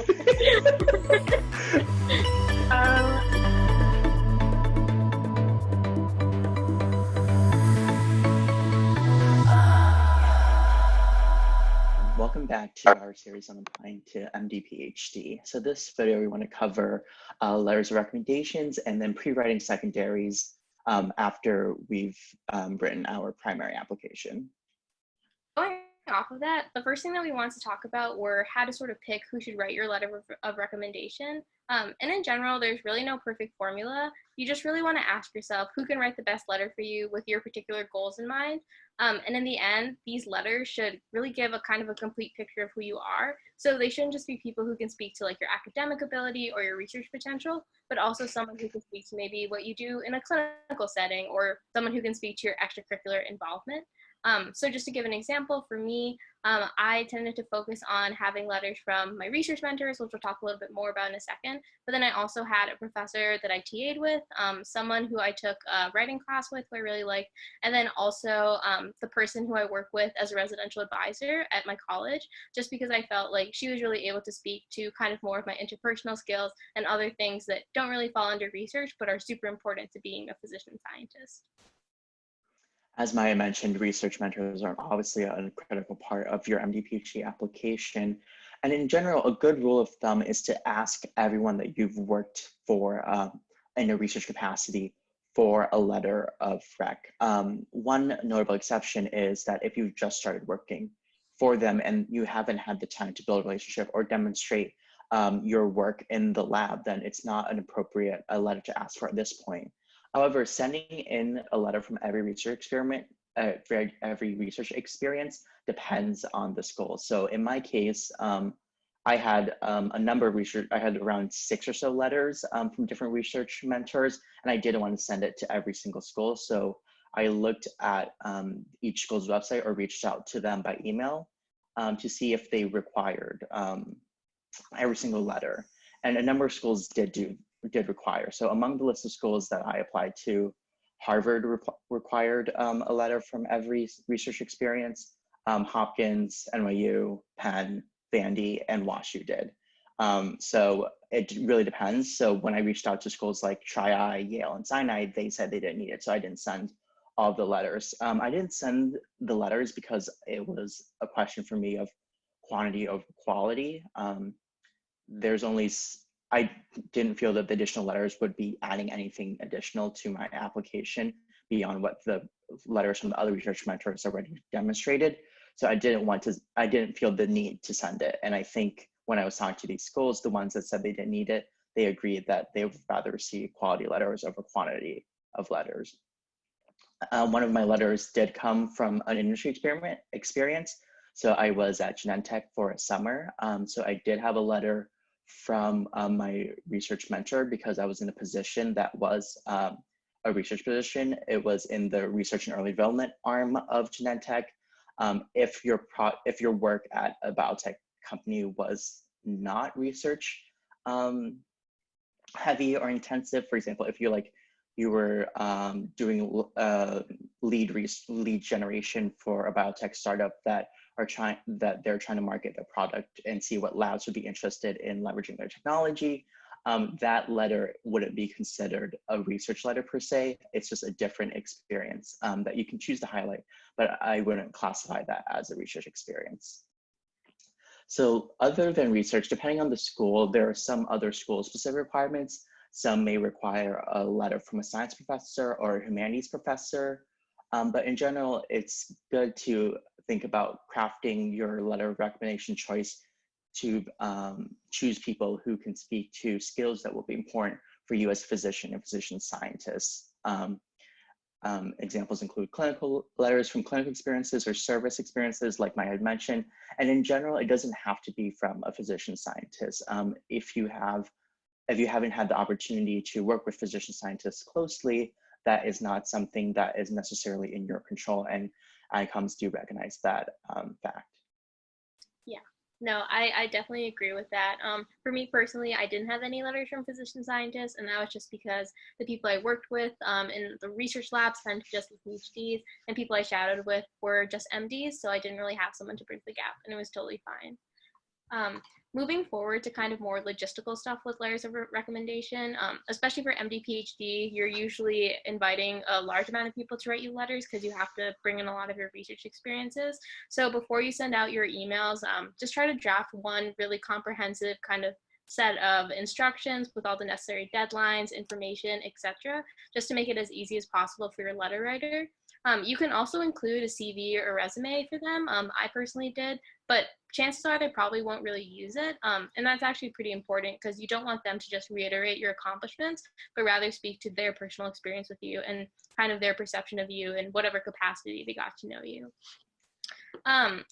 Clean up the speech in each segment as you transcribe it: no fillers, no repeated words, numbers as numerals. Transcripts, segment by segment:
Welcome back to our series on applying to MD-PhD. So this video, we want to cover letters of recommendations and then pre-writing secondaries after we've written our primary application. Going off of that, the first thing that we wanted to talk about were how to sort of pick who should write your letter of recommendation. And in general, there's really no perfect formula. You just really want to ask yourself who can write the best letter for you with your particular goals in mind. And in the end, these letters should really give a kind of a complete picture of who you are. So they shouldn't just be people who can speak to like your academic ability or your research potential, but also someone who can speak to maybe what you do in a clinical setting or someone who can speak to your extracurricular involvement. So just to give an example, for me, I tended to focus on having letters from my research mentors, which we'll talk a little bit more about in a second. But then I also had a professor that I TA'd with, someone who I took a writing class with who I really liked, and then also the person who I work with as a residential advisor at my college, just because I felt like she was really able to speak to kind of more of my interpersonal skills and other things that don't really fall under research, but are super important to being a physician scientist. As Maya mentioned, research mentors are obviously a critical part of your MD-PhD application. And in general, a good rule of thumb is to ask everyone that you've worked for in a research capacity for a letter of rec. One notable exception is that if you've just started working for them and you haven't had the time to build a relationship or demonstrate your work in the lab, then it's not an appropriate letter to ask for at this point. However, sending in a letter from every research experiment, every research experience depends on the school. So in my case, I had a number of I had around 6 or so letters from different research mentors, and I didn't want to send it to every single school. So I looked at each school's website or reached out to them by email to see if they required every single letter. And a number of schools did require. So among the list of schools that I applied to, Harvard required a letter from every research experience. Hopkins, NYU, Penn, Vandy, and WashU did. So it really depends. So when I reached out to schools like Tri-I, Yale, and Sinai, they said they didn't need it. So I didn't send all the letters. I didn't send the letters because it was a question for me of quantity over quality. I didn't feel that the additional letters would be adding anything additional to my application beyond what the letters from the other research mentors already demonstrated. So I didn't feel the need to send it. And I think when I was talking to these schools, the ones that said they didn't need it, they agreed that they would rather receive quality letters over quantity of letters. One of my letters did come from an industry experience. So I was at Genentech for a summer. So I did have a letter from my research mentor because I was in a position that was a research position. It was in the research and early development arm of Genentech. If your work at a biotech company was not research heavy or intensive, for example, if you were doing lead generation for a biotech startup that they're trying to market a product and see what labs would be interested in leveraging their technology, that letter wouldn't be considered a research letter per se. It's just a different experience that you can choose to highlight, but I wouldn't classify that as a research experience. So other than research, depending on the school, there are some other school-specific requirements. Some may require a letter from a science professor or a humanities professor. But in general, it's good to think about crafting your letter of recommendation choice to choose people who can speak to skills that will be important for you as a physician and physician scientist. Examples include clinical letters from clinical experiences or service experiences, like Maya had mentioned. And in general, it doesn't have to be from a physician scientist. If you haven't had the opportunity to work with physician scientists closely, that is not something that is necessarily in your control, and ICOMs do recognize that fact. Yeah, no, I definitely agree with that. For me personally, I didn't have any letters from physician scientists, and that was just because the people I worked with in the research labs tend to just be PhDs, and people I shadowed with were just MDs, so I didn't really have someone to bridge the gap, and it was totally fine. moving forward to kind of more logistical stuff with letters of recommendation, especially for MD-PhD, you're usually inviting a large amount of people to write you letters because you have to bring in a lot of your research experiences. So before you send out your emails, just try to draft one really comprehensive kind of set of instructions with all the necessary deadlines, information, etc., just to make it as easy as possible for your letter writer. You can also include a CV or resume for them. I personally did, but chances are they probably won't really use it. And that's actually pretty important because you don't want them to just reiterate your accomplishments, but rather speak to their personal experience with you and kind of their perception of you in whatever capacity they got to know you.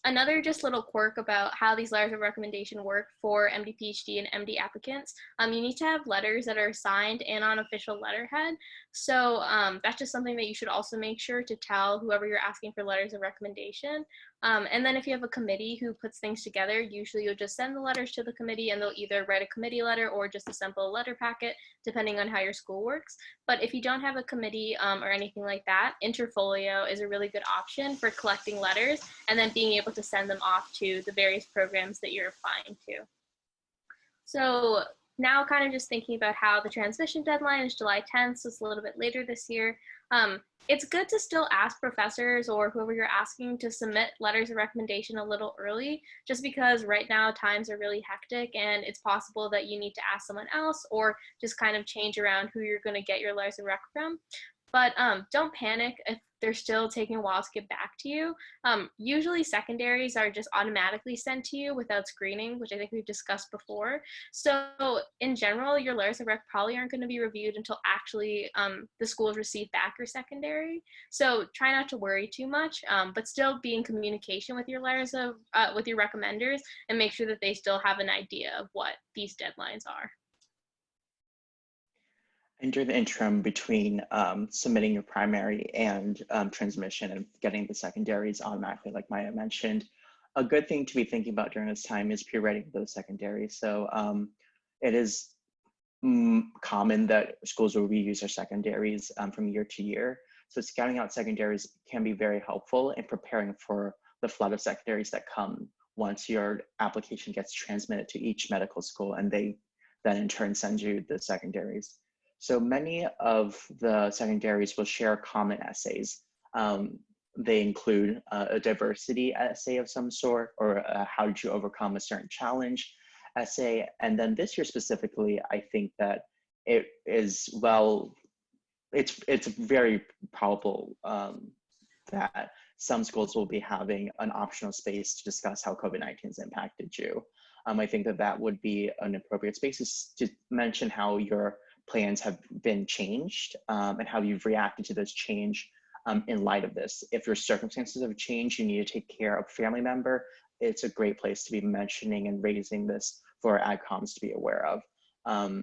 Another just little quirk about how these letters of recommendation work for MD, PhD, and MD applicants, you need to have letters that are signed and on official letterhead. So that's just something that you should also make sure to tell whoever you're asking for letters of recommendation. And then if you have a committee who puts things together, usually you'll just send the letters to the committee and they'll either write a committee letter or just assemble a letter packet, depending on how your school works. But if you don't have a committee or anything like that, Interfolio is a really good option for collecting letters and then being able to send them off to the various programs that you're applying to. So now kind of just thinking about how the transmission deadline is July 10th, so it's a little bit later this year. It's good to still ask professors or whoever you're asking to submit letters of recommendation a little early, just because right now times are really hectic and it's possible that you need to ask someone else or just kind of change around who you're going to get your letters of rec from. But don't panic if they're still taking a while to get back to you. Usually secondaries are just automatically sent to you without screening, which I think we've discussed before. So in general, your letters of rec probably aren't going to be reviewed until actually the schools receive back your secondary. So try not to worry too much, but still be in communication with your letters of, with your recommenders and make sure that they still have an idea of what these deadlines are. And during the interim between submitting your primary and transmission and getting the secondaries automatically, like Maya mentioned, a good thing to be thinking about during this time is pre-writing those secondaries. So it is common that schools will reuse their secondaries from year to year. So scouting out secondaries can be very helpful in preparing for the flood of secondaries that come once your application gets transmitted to each medical school and they then in turn send you the secondaries. So many of the secondaries will share common essays. They include a diversity essay of some sort, or how did you overcome a certain challenge essay. And then this year specifically, I think that it is, well, it's very probable that some schools will be having an optional space to discuss how COVID-19 has impacted you. I think that that would be an appropriate space to mention how your plans have been changed and how you've reacted to this change in light of this. If your circumstances have changed, you need to take care of a family member, it's a great place to be mentioning and raising this for AdComs to be aware of.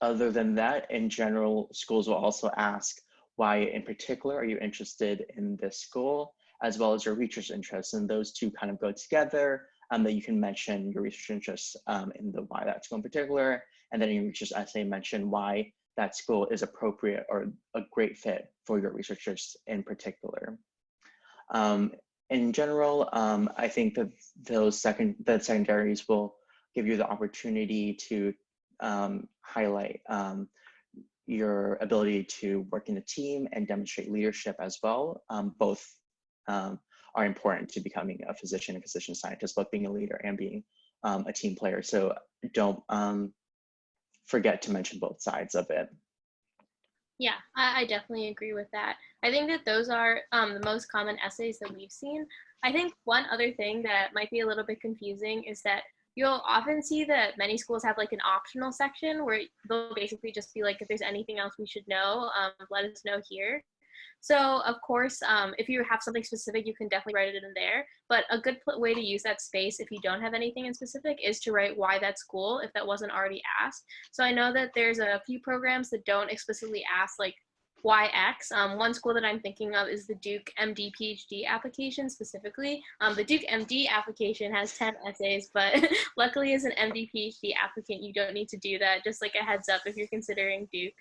Other than that, in general, schools will also ask why in particular are you interested in this school, as well as your research interests, and those two kind of go together. That you can mention your research interests in the why that school in particular, and then you just essay mention why that school is appropriate or a great fit for your researchers in particular. In general, I think that those secondaries will give you the opportunity to highlight your ability to work in a team and demonstrate leadership as well. Both are important to becoming a physician and physician scientist, both being a leader and being a team player. So don't forget to mention both sides of it. Yeah, I definitely agree with that. I think that those are the most common essays that we've seen. I think one other thing that might be a little bit confusing is that you'll often see that many schools have like an optional section where they'll basically just be like, if there's anything else we should know, let us know here. So of course, if you have something specific, you can definitely write it in there. But a good way to use that space if you don't have anything in specific is to write why that school, if that wasn't already asked. So I know that there's a few programs that don't explicitly ask like why X. One school that I'm thinking of is the Duke MD-PhD application specifically. The Duke MD application has 10 essays, but luckily as an MD-PhD applicant, you don't need to do that. Just like a heads up if you're considering Duke.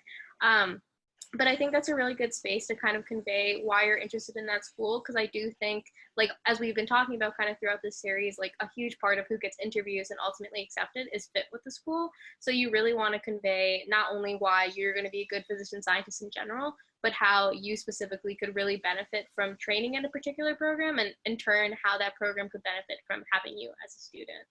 But I think that's a really good space to kind of convey why you're interested in that school, because I do think, like, as we've been talking about kind of throughout this series, like a huge part of who gets interviews and ultimately accepted is fit with the school. So you really want to convey not only why you're going to be a good physician scientist in general, but how you specifically could really benefit from training in a particular program, and in turn how that program could benefit from having you as a student.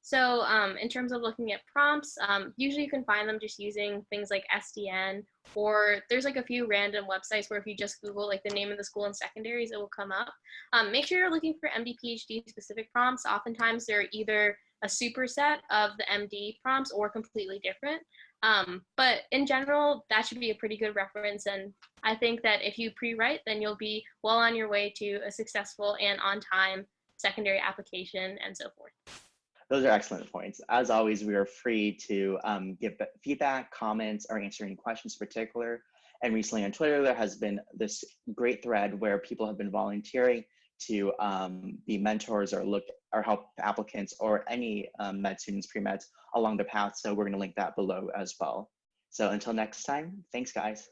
So in terms of looking at prompts, usually you can find them just using things like SDN, or there's like a few random websites where if you just Google like the name of the school and secondaries, it will come up. Make sure you're looking for MD-PhD specific prompts. Oftentimes they're either a superset of the MD prompts or completely different. But in general, that should be a pretty good reference. And I think that if you pre-write, then you'll be well on your way to a successful and on-time secondary application and so forth. Those are excellent points. As always, we are free to give feedback, comments, or answer any questions in particular. And recently on Twitter, there has been this great thread where people have been volunteering to be mentors or help applicants or any med students, pre-meds along the path. So we're going to link that below as well. So until next time, thanks, guys.